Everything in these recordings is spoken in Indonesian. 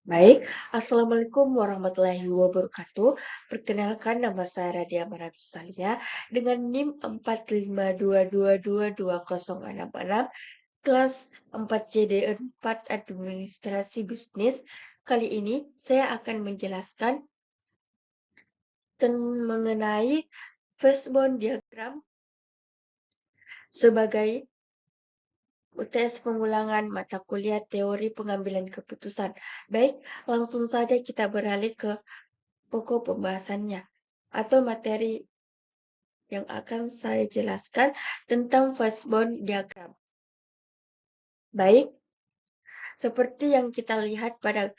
Baik, Assalamualaikum warahmatullahi wabarakatuh. Perkenalkan, nama saya Radia Maradusalia dengan NIM 452222066, kelas 4CD4 Administrasi Bisnis. Kali ini saya akan menjelaskan mengenai Fishbone Diagram sebagai UTS pengulangan mata kuliah teori pengambilan keputusan. Baik, langsung saja kita beralih ke pokok pembahasannya atau materi yang akan saya jelaskan tentang Fishbone Diagram. Baik, seperti yang kita lihat pada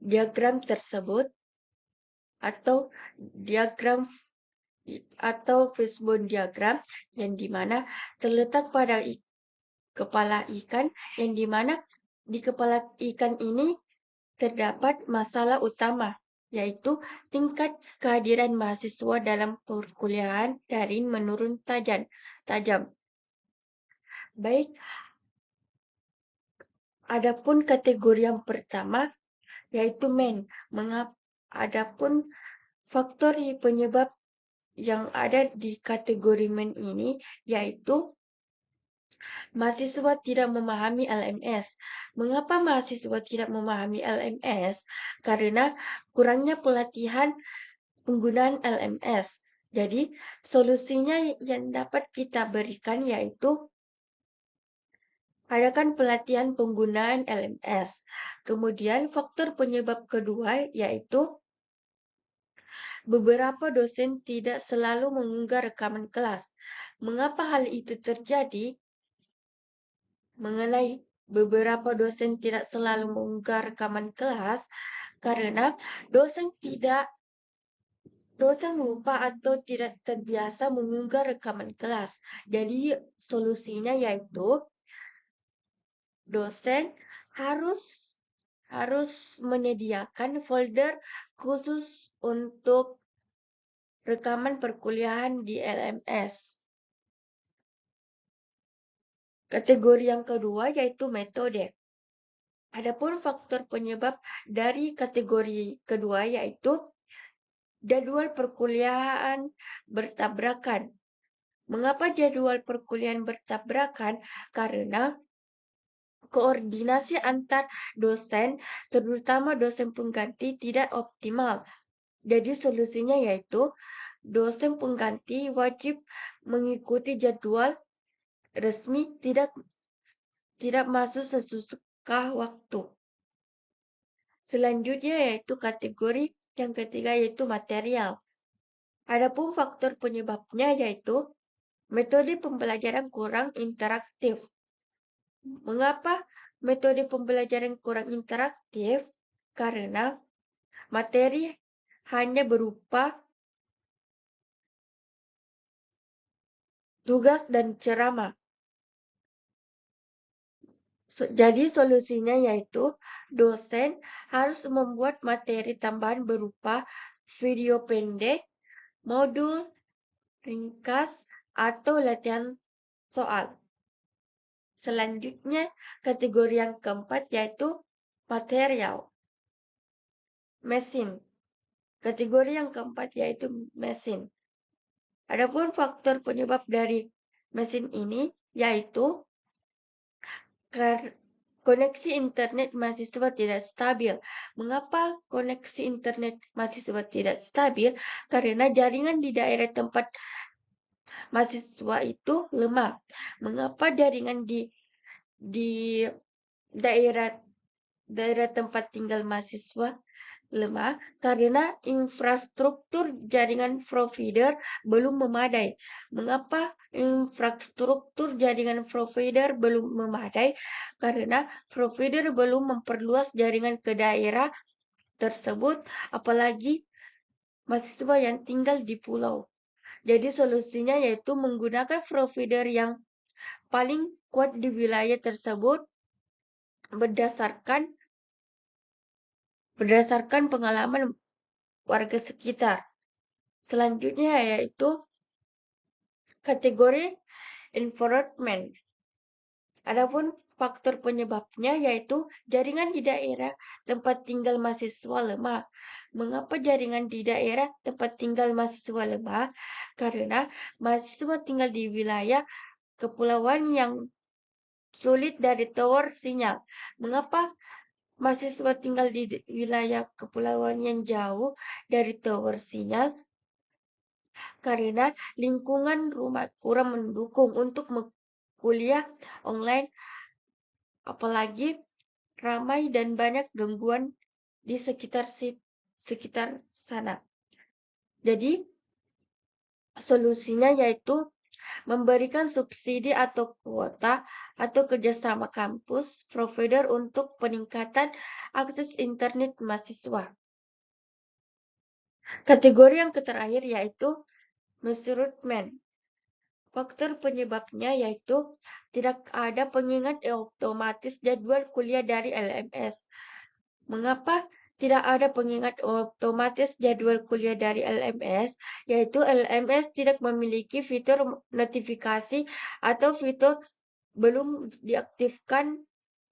diagram tersebut atau diagram atau Fishbone Diagram yang dimana terletak pada kepala ikan, yang dimana di kepala ikan ini terdapat masalah utama, yaitu tingkat kehadiran mahasiswa dalam perkuliahan daring menurun tajam. Baik, adapun kategori yang pertama yaitu main. Adapun faktor penyebab yang ada di kategori main ini yaitu mahasiswa tidak memahami LMS. Mengapa mahasiswa tidak memahami LMS? Karena kurangnya pelatihan penggunaan LMS. Jadi, solusinya yang dapat kita berikan yaitu adakan pelatihan penggunaan LMS. Kemudian, faktor penyebab kedua yaitu beberapa dosen tidak selalu mengunggah rekaman kelas. Mengapa hal itu terjadi? Mengenai beberapa dosen tidak selalu mengunggah rekaman kelas, karena dosen lupa atau tidak terbiasa mengunggah rekaman kelas. Jadi solusinya yaitu dosen harus menyediakan folder khusus untuk rekaman perkuliahan di LMS. Kategori yang kedua yaitu metode. Adapun faktor penyebab dari kategori kedua yaitu jadwal perkuliahan bertabrakan. Mengapa jadwal perkuliahan bertabrakan? Karena koordinasi antar dosen, terutama dosen pengganti, tidak optimal. Jadi solusinya yaitu dosen pengganti wajib mengikuti jadwal resmi, tidak masuk sesuka waktu. Selanjutnya yaitu kategori yang ketiga yaitu material. Adapun faktor penyebabnya yaitu metode pembelajaran kurang interaktif. Mengapa metode pembelajaran kurang interaktif? Karena materi hanya berupa tugas dan ceramah. Jadi solusinya yaitu dosen harus membuat materi tambahan berupa video pendek, modul, ringkas, atau latihan soal. Selanjutnya, kategori yang keempat yaitu material. Mesin. Kategori yang keempat yaitu mesin. Adapun faktor penyebab dari mesin ini yaitu koneksi internet mahasiswa tidak stabil. Mengapa koneksi internet mahasiswa tidak stabil? Karena jaringan di daerah tempat mahasiswa itu lemah. Mengapa jaringan di daerah tempat tinggal mahasiswa lemah? Karena infrastruktur jaringan provider belum memadai. Mengapa infrastruktur jaringan provider belum memadai? Karena provider belum memperluas jaringan ke daerah tersebut, apalagi mahasiswa yang tinggal di pulau. Jadi solusinya yaitu menggunakan provider yang paling kuat di wilayah tersebut berdasarkan pengalaman warga sekitar. Selanjutnya yaitu kategori environment. Adapun faktor penyebabnya yaitu jaringan di daerah tempat tinggal mahasiswa lemah. Mengapa jaringan di daerah tempat tinggal mahasiswa lemah? Karena mahasiswa tinggal di wilayah kepulauan yang sulit dari tower sinyal. Mengapa mahasiswa tinggal di wilayah kepulauan yang jauh dari tower sinyal? Karena lingkungan rumah kurang mendukung untuk kuliah online, apalagi ramai dan banyak gangguan di sekitar sana. Jadi, solusinya yaitu memberikan subsidi atau kuota atau kerjasama kampus provider untuk peningkatan akses internet mahasiswa. Kategori yang terakhir yaitu measurement. Faktor penyebabnya yaitu tidak ada pengingat otomatis jadwal kuliah dari LMS. Mengapa tidak ada pengingat otomatis jadwal kuliah dari LMS? Yaitu LMS tidak memiliki fitur notifikasi atau fitur belum diaktifkan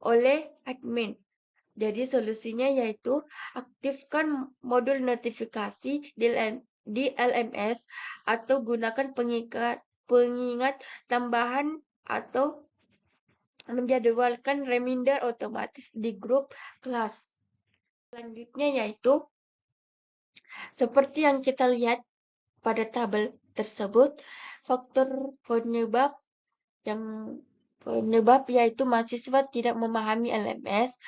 oleh admin. Jadi solusinya yaitu aktifkan modul notifikasi di LMS atau gunakan pengingat tambahan atau menjadwalkan reminder otomatis di grup kelas. Selanjutnya yaitu seperti yang kita lihat pada tabel tersebut, faktor penyebab yaitu mahasiswa tidak memahami LMS.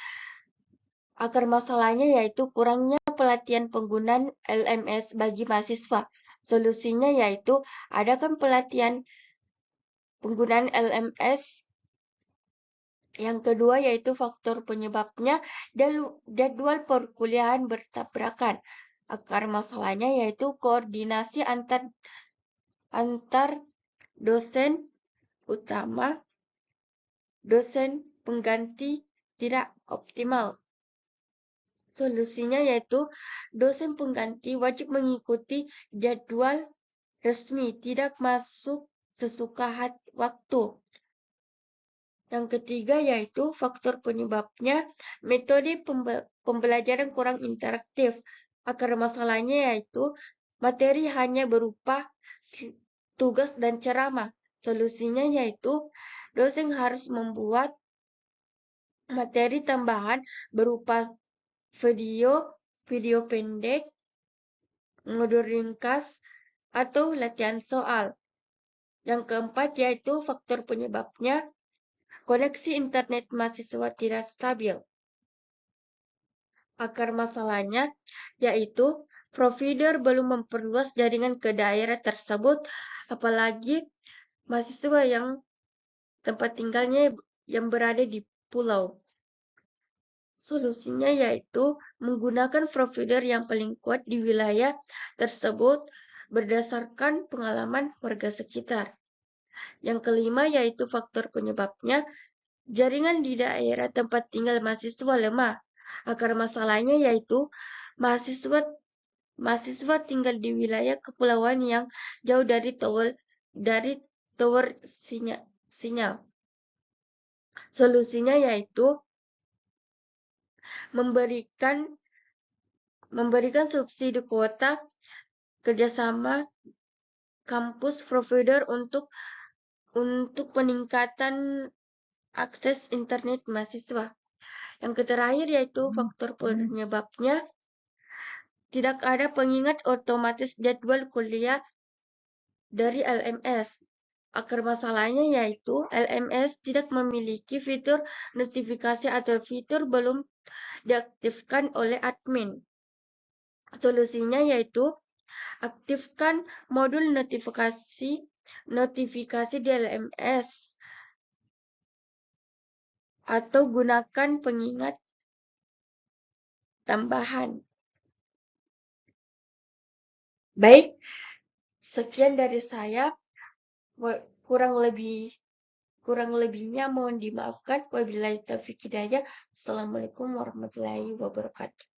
Akar masalahnya yaitu kurangnya pelatihan penggunaan LMS bagi mahasiswa. Solusinya yaitu adakan pelatihan penggunaan LMS. Yang kedua yaitu faktor penyebabnya jadwal perkuliahan bertabrakan. Akar masalahnya yaitu koordinasi antar dosen utama, dosen pengganti tidak optimal. Solusinya yaitu dosen pengganti wajib mengikuti jadwal resmi, tidak masuk sesuka waktu. Yang ketiga yaitu faktor penyebabnya metode pembelajaran kurang interaktif. Akar masalahnya yaitu materi hanya berupa tugas dan ceramah. Solusinya yaitu dosen harus membuat materi tambahan berupa video pendek, modul ringkas, atau latihan soal. Yang keempat yaitu faktor penyebabnya koneksi internet mahasiswa tidak stabil. Akar masalahnya yaitu provider belum memperluas jaringan ke daerah tersebut, apalagi mahasiswa yang tempat tinggalnya yang berada di pulau. Solusinya yaitu menggunakan provider yang paling kuat di wilayah tersebut berdasarkan pengalaman warga sekitar. Yang kelima yaitu faktor penyebabnya jaringan di daerah tempat tinggal mahasiswa lemah. Akar masalahnya yaitu mahasiswa tinggal di wilayah kepulauan yang jauh dari tower sinyal. Solusinya yaitu memberikan subsidi kuota kerjasama kampus provider untuk peningkatan akses internet mahasiswa. Yang terakhir yaitu faktor penyebabnya tidak ada pengingat otomatis jadwal kuliah dari LMS. Akar masalahnya yaitu LMS tidak memiliki fitur notifikasi atau fitur belum diaktifkan oleh admin. Solusinya yaitu aktifkan modul notifikasi di LMS atau gunakan pengingat tambahan. Baik, sekian dari saya. Kurang lebihnya mohon dimaafkan. Wabillahi taufiq hidayah. Assalamualaikum warahmatullahi wabarakatuh.